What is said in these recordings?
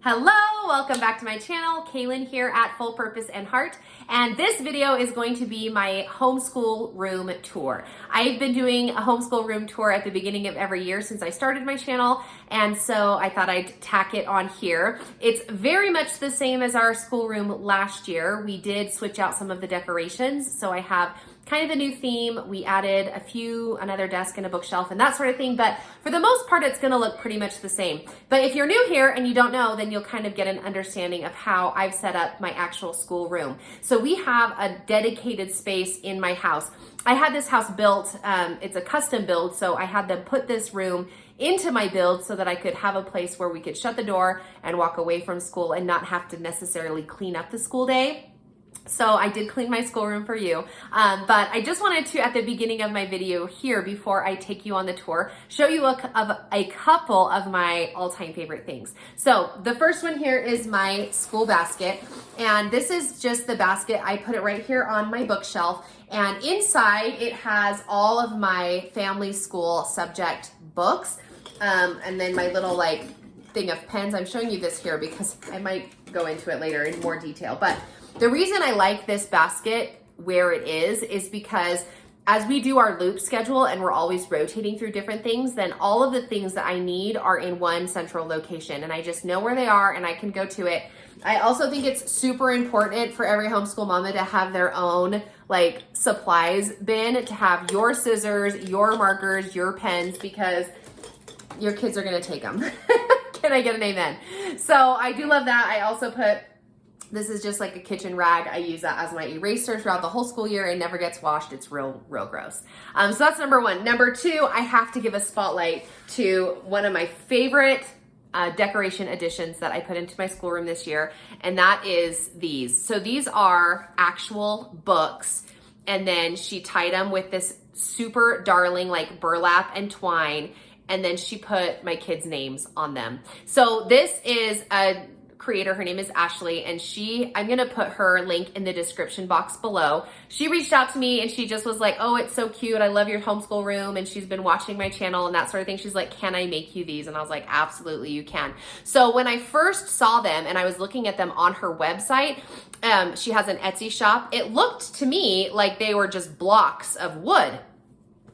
Hello, welcome back to my channel. Kaylin here at Full Purpose and Heart, and this video is going to be my homeschool room tour. I've been doing a homeschool room tour at the beginning of every year since I started my channel, and so I thought I'd tack it on here. It's very much the same as our schoolroom last year. We did switch out some of the decorations, so I have kind of a new theme. We added another desk and a bookshelf and that sort of thing, but for the most part, it's gonna look pretty much the same. But if you're new here and you don't know, then you'll kind of get an understanding of how I've set up my actual school room. So we have a dedicated space in my house. I had this house built, it's a custom build, so I had them put this room into my build so that I could have a place where we could shut the door and walk away from school and not have to necessarily clean up the school day. So I did clean my schoolroom for you, but I just wanted to, at the beginning of my video here, before I take you on the tour, show you a couple of my all-time favorite things. So the first one here is my school basket, and this is just the basket. I put it right here on my bookshelf, and inside it has all of my family school subject books, and then my little thing of pens. I'm showing you this here because I might go into it later in more detail, but the reason I like this basket where it is because as we do our loop schedule and we're always rotating through different things, then all of the things that I need are in one central location and I just know where they are and I can go to it. I also think it's super important for every homeschool mama to have their own supplies bin, to have your scissors, your markers, your pens, because your kids are gonna take them. Can I get an amen? So I do love that. I also put, this is just like a kitchen rag. I use that as my eraser throughout the whole school year. It never gets washed. It's real gross. So that's number one. Number two, I have to give a spotlight to one of my favorite decoration additions that I put into my schoolroom this year, and that is these. So these are actual books, and then she tied them with this super darling burlap and twine, and then she put my kids' names on them. So this is a creator. Her name is Ashley, and I'm gonna put her link in the description box below. She reached out to me and she just was like, oh, it's so cute, I love your homeschool room, and she's been watching my channel and that sort of thing. She's like, can I make you these? And I was like, absolutely, you can. So when I first saw them and I was looking at them on her website, she has an Etsy shop, it looked to me like they were just blocks of wood.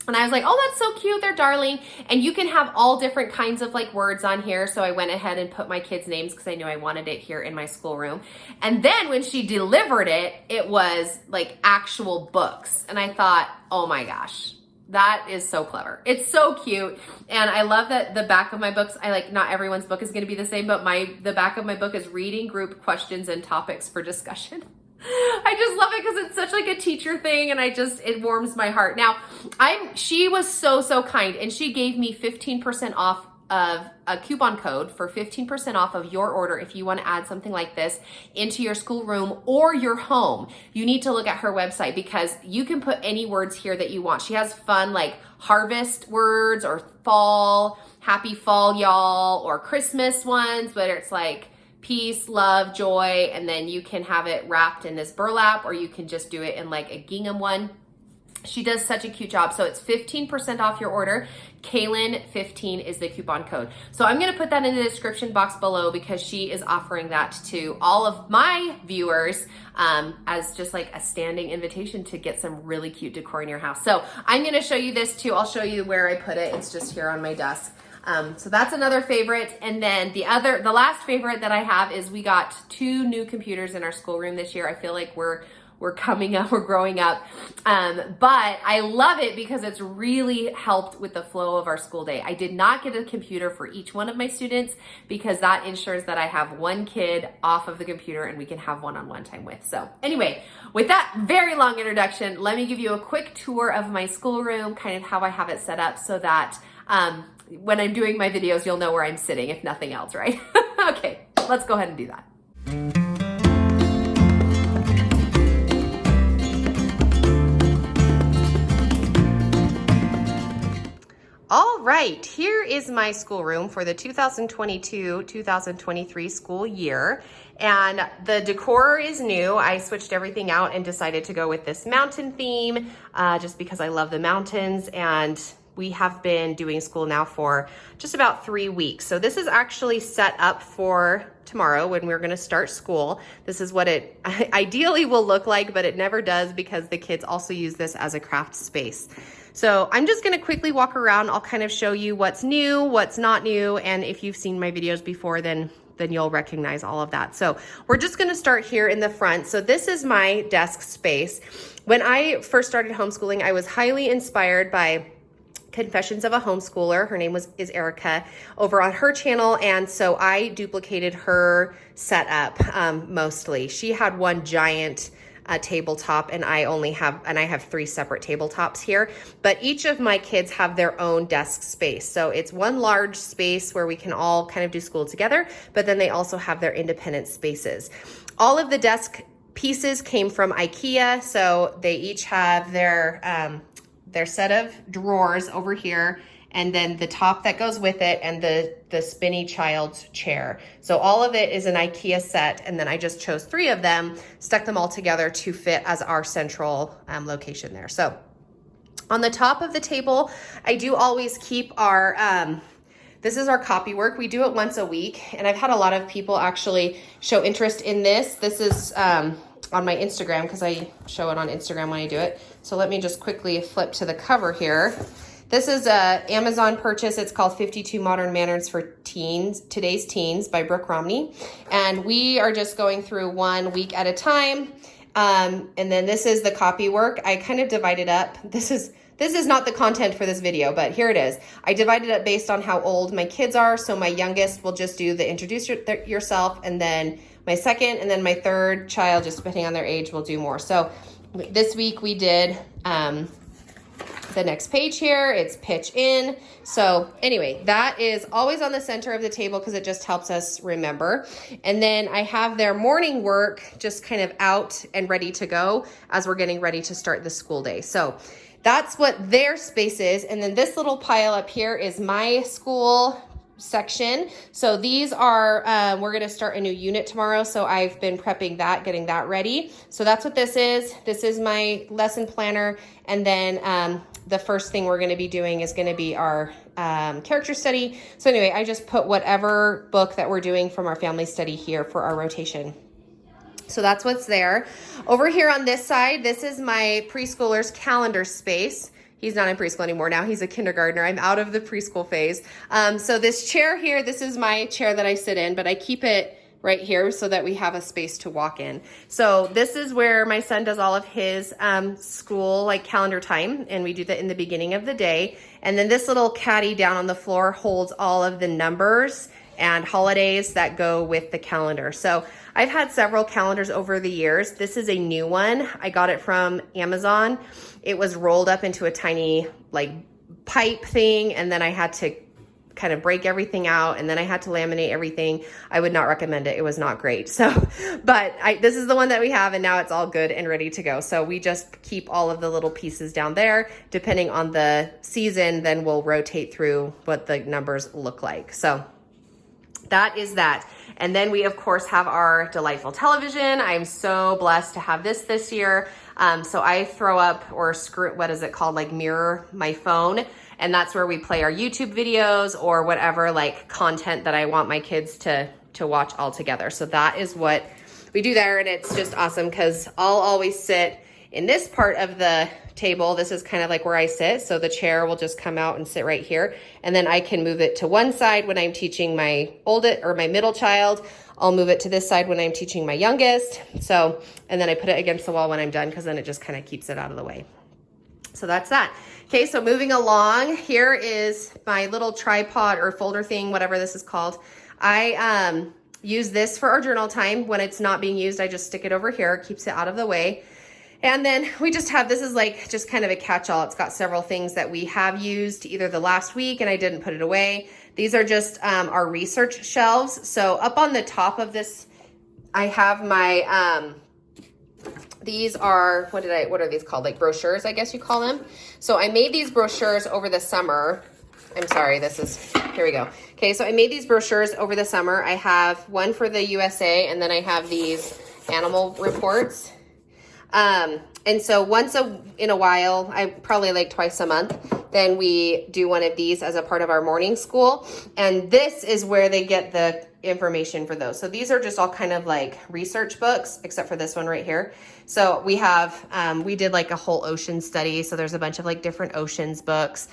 And I was like, oh, that's so cute, they're darling. And you can have all different kinds of words on here. So I went ahead and put my kids' names because I knew I wanted it here in my schoolroom. And then when she delivered it, it was actual books. And I thought, oh my gosh, that is so clever. It's so cute. And I love that the back of my books, not everyone's book is gonna be the same, but the back of my book is reading group questions and topics for discussion. I just love it because it's such a teacher thing, and it warms my heart. Now, she was so kind, and she gave me 15% off of a coupon code for 15% off of your order if you want to add something like this into your schoolroom or your home. You need to look at her website because you can put any words here that you want. She has fun harvest words or fall, happy fall y'all, or Christmas ones, whether it's peace, love, joy, and then you can have it wrapped in this burlap, or you can just do it in a gingham one. She does such a cute job. So it's 15% off your order. Kaylin15 is the coupon code. So I'm gonna put that in the description box below because she is offering that to all of my viewers as just a standing invitation to get some really cute decor in your house. So I'm gonna show you this too. I'll show you where I put it. It's just here on my desk. So that's another favorite. And then the last favorite that I have is we got 2 new computers in our schoolroom this year. I feel like we're coming up, we're growing up. But I love it because it's really helped with the flow of our school day. I did not get a computer for each one of my students because that ensures that I have one kid off of the computer and we can have one-on-one time with. So anyway, with that very long introduction, let me give you a quick tour of my schoolroom, kind of how I have it set up so that when I'm doing my videos, you'll know where I'm sitting, if nothing else, right? Okay, let's go ahead and do that. All right, here is my schoolroom for the 2022-2023 school year. And the decor is new. I switched everything out and decided to go with this mountain theme just because I love the mountains, and we have been doing school now for just about 3 weeks. So this is actually set up for tomorrow when we're gonna start school. This is what it ideally will look like, but it never does because the kids also use this as a craft space. So I'm just gonna quickly walk around. I'll kind of show you what's new, what's not new, and if you've seen my videos before, then you'll recognize all of that. So we're just gonna start here in the front. So this is my desk space. When I first started homeschooling, I was highly inspired by Confessions of a Homeschooler. Her name is Erica over on her channel. And so I duplicated her setup mostly. She had one giant tabletop and I have 3 separate tabletops here, but each of my kids have their own desk space. So it's one large space where we can all kind of do school together, but then they also have their independent spaces. All of the desk pieces came from Ikea. So they each have their set of drawers over here, and then the top that goes with it, and the spinny child's chair. So all of it is an Ikea set, and then I just chose 3 of them, stuck them all together to fit as our central location there. So on the top of the table, I do always keep our, this is our copy work. We do it once a week, and I've had a lot of people actually show interest in this. This is on my Instagram because I show it on Instagram when I do it. So let me just quickly flip to the cover here. This is a Amazon purchase. It's called 52 Modern Manners for Today's Teens by Brooke Romney. And we are just going through 1 week at a time. And then this is the copy work. I kind of divided up. This is not the content for this video, but here it is. I divided it based on how old my kids are. So my youngest will just do the introduce yourself, and then my second, and then my third child, just depending on their age, will do more. So this week we did the next page here. It's pitch in. So anyway, that is always on the center of the table because it just helps us remember. And then I have their morning work just kind of out and ready to go as we're getting ready to start the school day. So that's what their space is. And then this little pile up here is my school section. So these are, we're going to start a new unit tomorrow. So I've been prepping that, getting that ready. So that's what this is. This is my lesson planner. And then the first thing we're going to be doing is going to be our character study. So anyway, I just put whatever book that we're doing from our family study here for our rotation. So that's what's there. Over here on this side, this is my preschooler's calendar space. He's not in preschool anymore now. He's a kindergartner. I'm out of the preschool phase. So this chair here, this is my chair that I sit in, but I keep it right here so that we have a space to walk in. So this is where my son does all of his school like calendar time, and we do that in the beginning of the day. And then this little caddy down on the floor holds all of the numbers and holidays that go with the calendar. So I've had several calendars over the years. This is a new one. I got it from Amazon. It was rolled up into a tiny like pipe thing, and then I had to kind of break everything out, and then I had to laminate everything. I would not recommend it. It was not great. So, but this is the one that we have, and now it's all good and ready to go. So we just keep all of the little pieces down there. Depending on the season, then we'll rotate through what the numbers look like. So that is that. And then we, of course, have our delightful television. I'm so blessed to have this year. So I throw up or screw, what is it called? Like mirror my phone. And that's where we play our YouTube videos or whatever like content that I want my kids to watch all together. So that is what we do there. And it's just awesome because I'll always sit in this part of the table. This is kind of like where I sit. So the chair will just come out and sit right here. And then I can move it to one side when I'm teaching my oldest or my middle child. I'll move it to this side when I'm teaching my youngest. So, and then I put it against the wall when I'm done because then it just kind of keeps it out of the way. So that's that. Okay, so moving along, here is my little tripod or folder thing, whatever this is called. I use this for our journal time. When it's not being used, I just stick it over here, it keeps it out of the way. And then we just have, this is like just kind of a catch-all. It's got several things that we have used either the last week and I didn't put it away. These are just our research shelves. So up on the top of this, I have my, these are, what are these called? Like brochures, I guess you call them. So I made these brochures over the summer. I'm sorry, here we go. Okay, so I made these brochures over the summer. I have one for the USA, and then I have these animal reports. And so once in a while, I probably like twice a month, then we do one of these as a part of our morning school. And this is where they get the information for those. So these are just all kind of like research books, except for this one right here. So we have, we did like a whole ocean study. So there's a bunch of like different oceans books.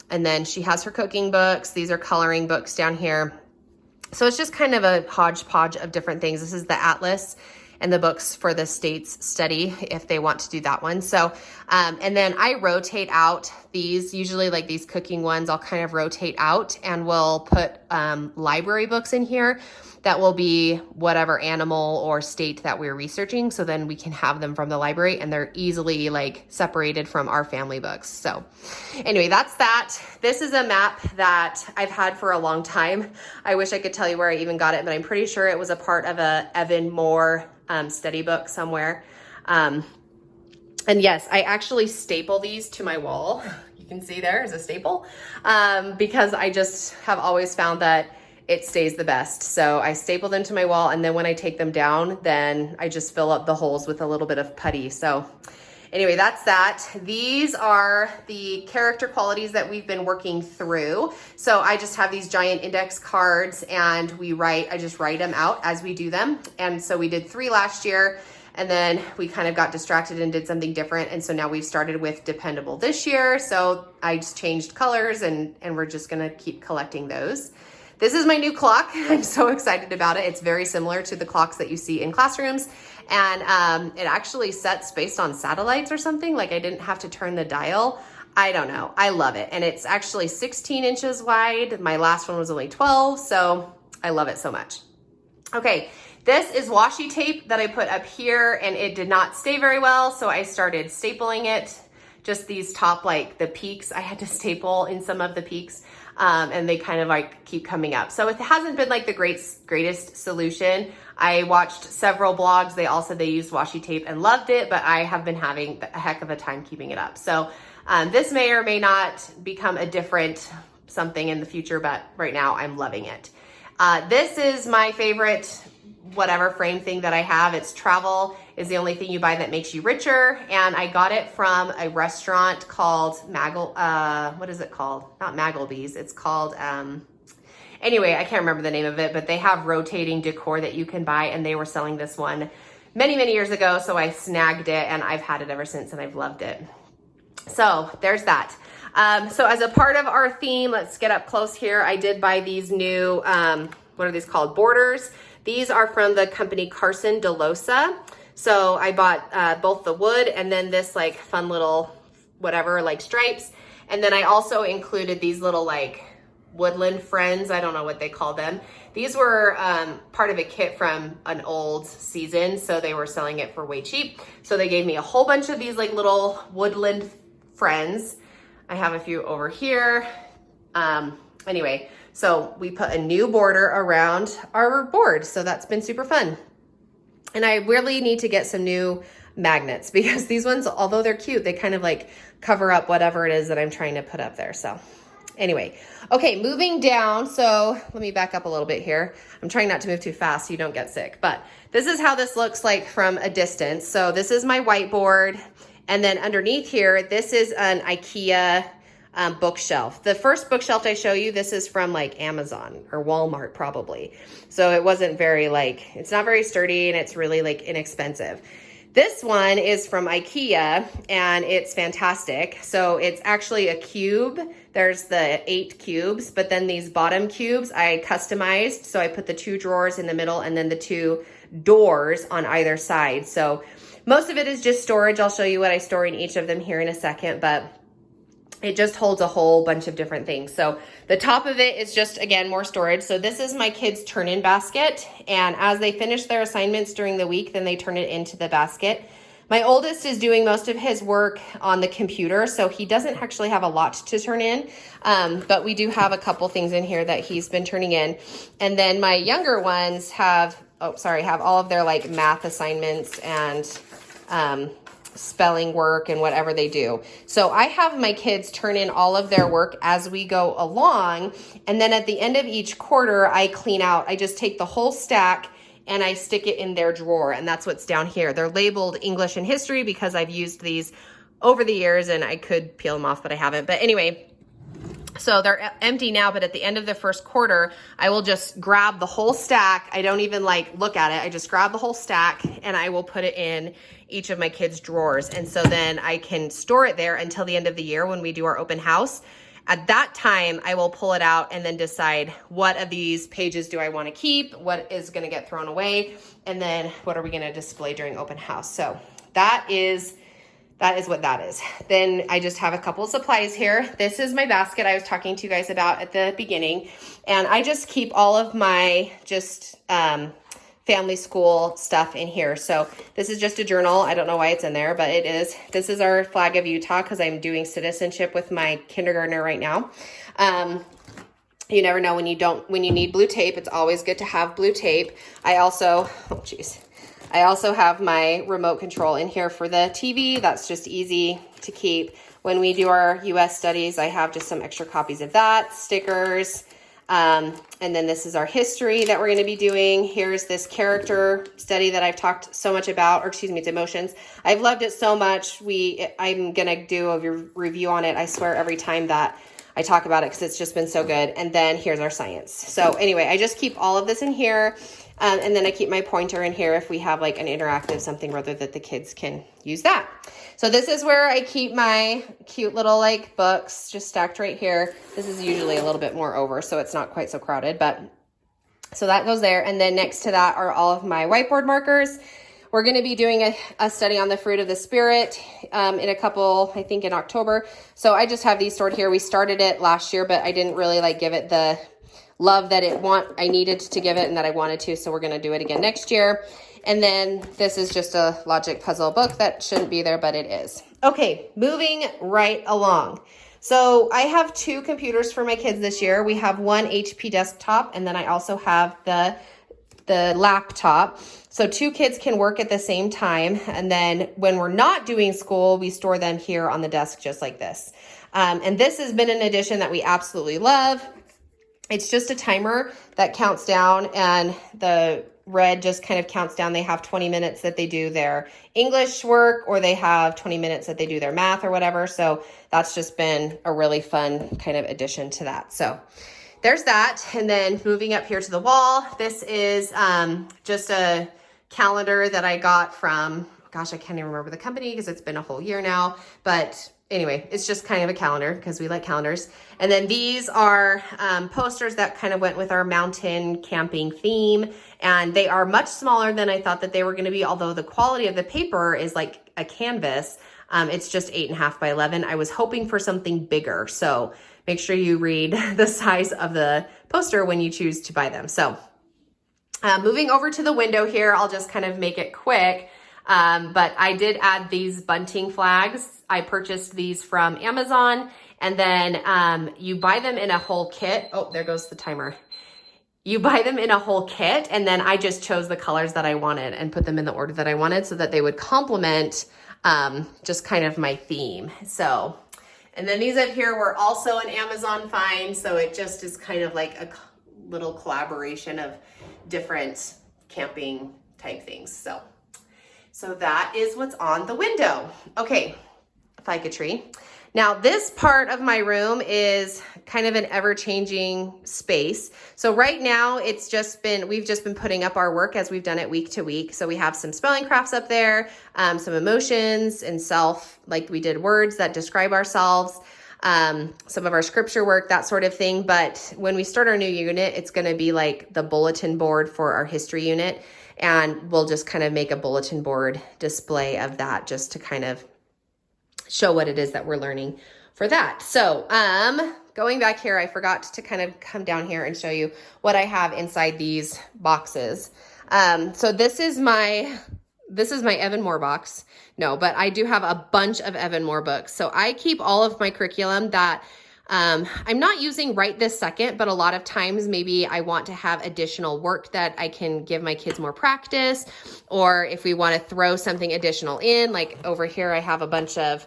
And then she has her cooking books. These are coloring books down here. So it's just kind of a hodgepodge of different things. This is the atlas and the books for the state's study if they want to do that one. So, and then I rotate out these, usually like these cooking ones, I'll kind of rotate out and we'll put library books in here that will be whatever animal or state that we're researching. So then we can have them from the library and they're easily like separated from our family books. So anyway, that's that. This is a map that I've had for a long time. I wish I could tell you where I even got it, but I'm pretty sure it was a part of a Evan Moore study book somewhere. And yes, I actually staple these to my wall. You can see there is a staple because I just have always found that it stays the best. So I staple them to my wall, and then when I take them down, then I just fill up the holes with a little bit of putty. So anyway, that's that. These are the character qualities that we've been working through. So I just have these giant index cards and I just write them out as we do them. And so we did 3 last year, and then we kind of got distracted and did something different. And so now we've started with dependable this year. So I just changed colors and we're just gonna keep collecting those. This is my new clock. I'm so excited about it. It's very similar to the clocks that you see in classrooms. And it actually sets based on satellites or something. Like I didn't have to turn the dial. I don't know. I love it. And it's actually 16 inches wide. My last one was only 12. So I love it so much. Okay. This is washi tape that I put up here and it did not stay very well. So I started stapling it. Just these top, like the peaks, I had to staple in some of the peaks. And they kind of like keep coming up. So it hasn't been like the greatest solution. I watched several blogs. They all said they used washi tape and loved it, but I have been having a heck of a time keeping it up. So this may or may not become a different something in the future, but right now I'm loving it. This is my favorite whatever frame thing that I have. It's travel is the only thing you buy that makes you richer. And I got it from a restaurant called what is it called? Not Maggleby's. It's called, anyway, I can't remember the name of it, but they have rotating decor that you can buy, and they were selling this one many, many years ago. So I snagged it and I've had it ever since and I've loved it. So there's that. So as a part of our theme, let's get up close here. I did buy these new, what are these called? Borders. These are from the company Carson DeLosa. So I bought both the wood and then this like fun little whatever like stripes. And then I also included these little like woodland friends. I don't know what they call them. These were part of a kit from an old season. So they were selling it for way cheap. So they gave me a whole bunch of these like little woodland friends. I have a few over here. Anyway, so we put a new border around our board. So that's been super fun. And I really need to get some new magnets because these ones, although they're cute, they kind of like cover up whatever it is that I'm trying to put up there. So anyway, okay, moving down. So let me back up a little bit here. I'm trying not to move too fast so you don't get sick, but this is how this looks like from a distance. So this is my whiteboard. And then underneath here, this is an Ikea bookshelf. The first bookshelf I show you, this is from like Amazon or Walmart probably. So it wasn't very like, it's not very sturdy and it's really like inexpensive. This one is from Ikea and it's fantastic. So it's actually a cube. There's the 8 cubes, but then these bottom cubes I customized. So I put the 2 drawers in the middle and then the 2 doors on either side. So most of it is just storage. I'll show you what I store in each of them here in a second, but it just holds a whole bunch of different things. So the top of it is just, again, more storage. So this is my kids' turn-in basket. And as they finish their assignments during the week, then they turn it into the basket. My oldest is doing most of his work on the computer, so he doesn't actually have a lot to turn in. But we do have a couple things in here that he's been turning in. And then my younger ones have all of their like math assignments and spelling work and whatever they do. So I have my kids turn in all of their work as we go along. And then at the end of each quarter, I clean out. I just take the whole stack and I stick it in their drawer. And that's what's down here. They're labeled English and history because I've used these over the years and I could peel them off, but I haven't. But anyway, So they're empty now, but at the end of the first quarter, I will just grab the whole stack. I don't even like look at it. I just grab the whole stack and I will put it in each of my kids' drawers. And so then I can store it there until the end of the year when we do our open house. At that time, I will pull it out and then decide what of these pages do I want to keep, what is going to get thrown away, and then what are we going to display during open house. So that is what that is. Then I just have a couple of supplies here. This is my basket I was talking to you guys about at the beginning. And I just keep all of my family school stuff in here. So this is just a journal. I don't know why it's in there, but it is. This is our flag of Utah because I'm doing citizenship with my kindergartner right now. You never know when you need blue tape. It's always good to have blue tape. I also have my remote control in here for the TV. That's just easy to keep. When we do our US studies, I have just some extra copies of that, stickers. And then this is our history that we're going to be doing. Here's this character study that I've talked so much about, or excuse me, it's emotions. I've loved it so much. I'm going to do a review on it. I swear every time that I talk about it because it's just been so good. And then here's our science. So anyway, I just keep all of this in here. And then I keep my pointer in here if we have like an interactive something rather that the kids can use that. So this is where I keep my cute little like books just stacked right here. This is usually a little bit more over, so it's not quite so crowded, but so that goes there. And then next to that are all of my whiteboard markers. We're going to be doing a study on the fruit of the Spirit in a couple, I think in October. So I just have these stored here. We started it last year, but I didn't really like give it the love that I needed to give it and that I wanted to. So we're going to do it again next year. And then this is just a logic puzzle book that shouldn't be there, but it is. Okay, moving right along. So I have 2 computers for my kids this year. We have one HP desktop, and then I also have the laptop. So 2 kids can work at the same time. And then when we're not doing school, we store them here on the desk just like this. And this has been an addition that we absolutely love. It's just a timer that counts down, and the red just kind of counts down. They have 20 minutes that they do their English work, or they have 20 minutes that they do their math or whatever. So that's just been a really fun kind of addition to that. So there's that. And then moving up here to the wall, this is just a calendar that I got from, gosh, I can't even remember the company because it's been a whole year now. But anyway, it's just kind of a calendar because we like calendars. And then these are posters that kind of went with our mountain camping theme. And they are much smaller than I thought that they were going to be, although the quality of the paper is like a canvas. It's just 8.5 by 11. I was hoping for something bigger. So make sure you read the size of the poster when you choose to buy them. So moving over to the window here, I'll just kind of make it quick. But I did add these bunting flags. I purchased these from Amazon, and then you buy them in a whole kit. Oh, there goes the timer. You buy them in a whole kit, and then I just chose the colors that I wanted and put them in the order that I wanted so that they would complement just kind of my theme. So, and then these up here were also an Amazon find, so it just is kind of like a little collaboration of different camping type things. So that is what's on the window. Okay, ficatry. Now this part of my room is kind of an ever-changing space. So right now we've just been putting up our work as we've done it week to week. So we have some spelling crafts up there, some emotions and self, like we did words that describe ourselves, some of our scripture work, that sort of thing. But when we start our new unit, it's going to be like the bulletin board for our history unit. And we'll just kind of make a bulletin board display of that just to kind of show what it is that we're learning for that. So going back here, I forgot to kind of come down here and show you what I have inside these boxes. So this is my Evan Moore box. No, but I do have a bunch of Evan Moore books. So I keep all of my curriculum that I'm not using right this second, but a lot of times maybe I want to have additional work that I can give my kids more practice, or if we want to throw something additional in, like over here I have a bunch of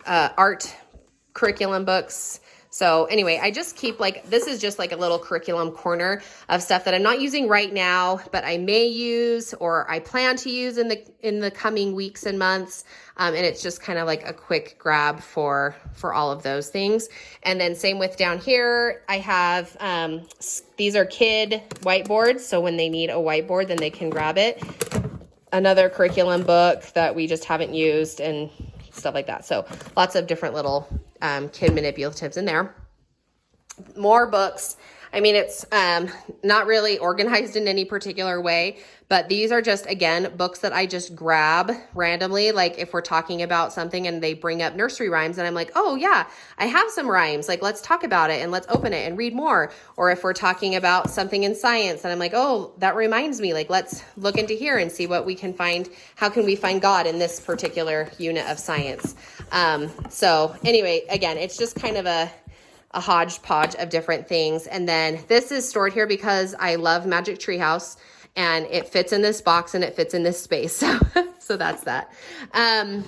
art curriculum books. So anyway, I just keep like, this is just like a little curriculum corner of stuff that I'm not using right now, but I may use or I plan to use in the coming weeks and months. And it's just kind of like a quick grab for all of those things. And then same with down here, I have, these are kid whiteboards. So when they need a whiteboard, then they can grab it. Another curriculum book that we just haven't used and stuff like that. So lots of different little kid manipulatives in there. More books. I mean, it's not really organized in any particular way, but these are just, again, books that I just grab randomly. Like if we're talking about something and they bring up nursery rhymes and I'm like, oh yeah, I have some rhymes. Like let's talk about it and let's open it and read more. Or if we're talking about something in science and I'm like, oh, that reminds me, like let's look into here and see what we can find. How can we find God in this particular unit of science? So anyway, again, it's just kind of a hodgepodge of different things. And then this is stored here because I love Magic Treehouse and it fits in this box and it fits in this space. So that's that. I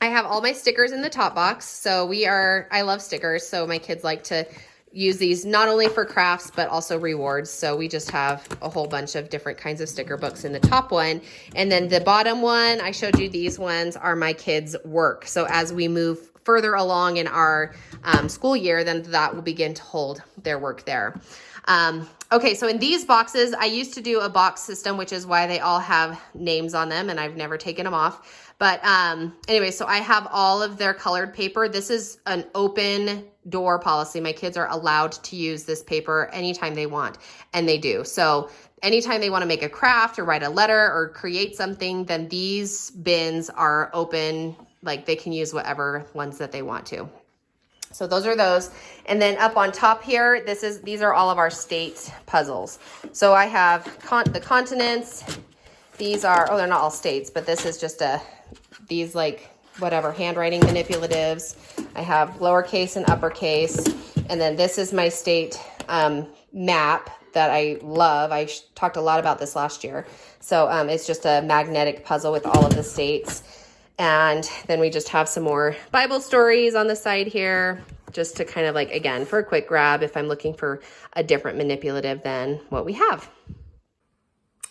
have all my stickers in the top box. So I love stickers. So my kids like to use these not only for crafts, but also rewards. So we just have a whole bunch of different kinds of sticker books in the top one. And then the bottom one, I showed you these ones are my kids' work. So as we move further along in our school year, then that will begin to hold their work there. Okay, so in these boxes, I used to do a box system, which is why they all have names on them, and I've never taken them off. But anyway, so I have all of their colored paper. This is an open door policy. My kids are allowed to use this paper anytime they want, and they do. So anytime they want to make a craft or write a letter or create something, then these bins are open. Like they can use whatever ones that they want to. So those are those. And then up on top here, these are all of our state puzzles. So I have the continents. These are, oh, they're not all states, but this is just these like whatever handwriting manipulatives. I have lowercase and uppercase. And then this is my state map that I love. I talked a lot about this last year. So it's just a magnetic puzzle with all of the states. And then we just have some more Bible stories on the side here, just to kind of like, again, for a quick grab if I'm looking for a different manipulative than what we have.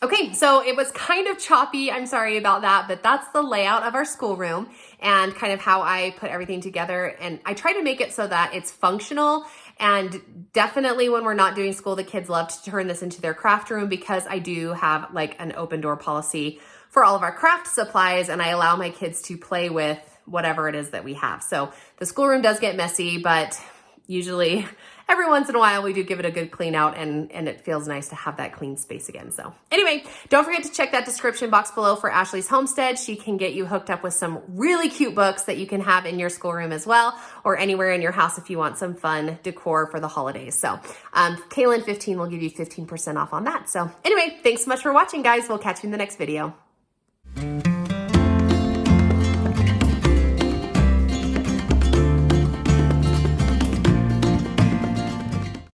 Okay, so it was kind of choppy. I'm sorry about that, but that's the layout of our schoolroom and kind of how I put everything together. And I try to make it so that it's functional. And definitely when we're not doing school, the kids love to turn this into their craft room because I do have like an open door policy for all of our craft supplies, and I allow my kids to play with whatever it is that we have. So the schoolroom does get messy, but usually every once in a while we do give it a good clean out and it feels nice to have that clean space again. So anyway, don't forget to check that description box below for Ashley's homestead. She can get you hooked up with some really cute books that you can have in your schoolroom as well, or anywhere in your house if you want some fun decor for the holidays. So Kaylin 15 will give you 15% off on that. So anyway, thanks so much for watching, guys. We'll catch you in the next video.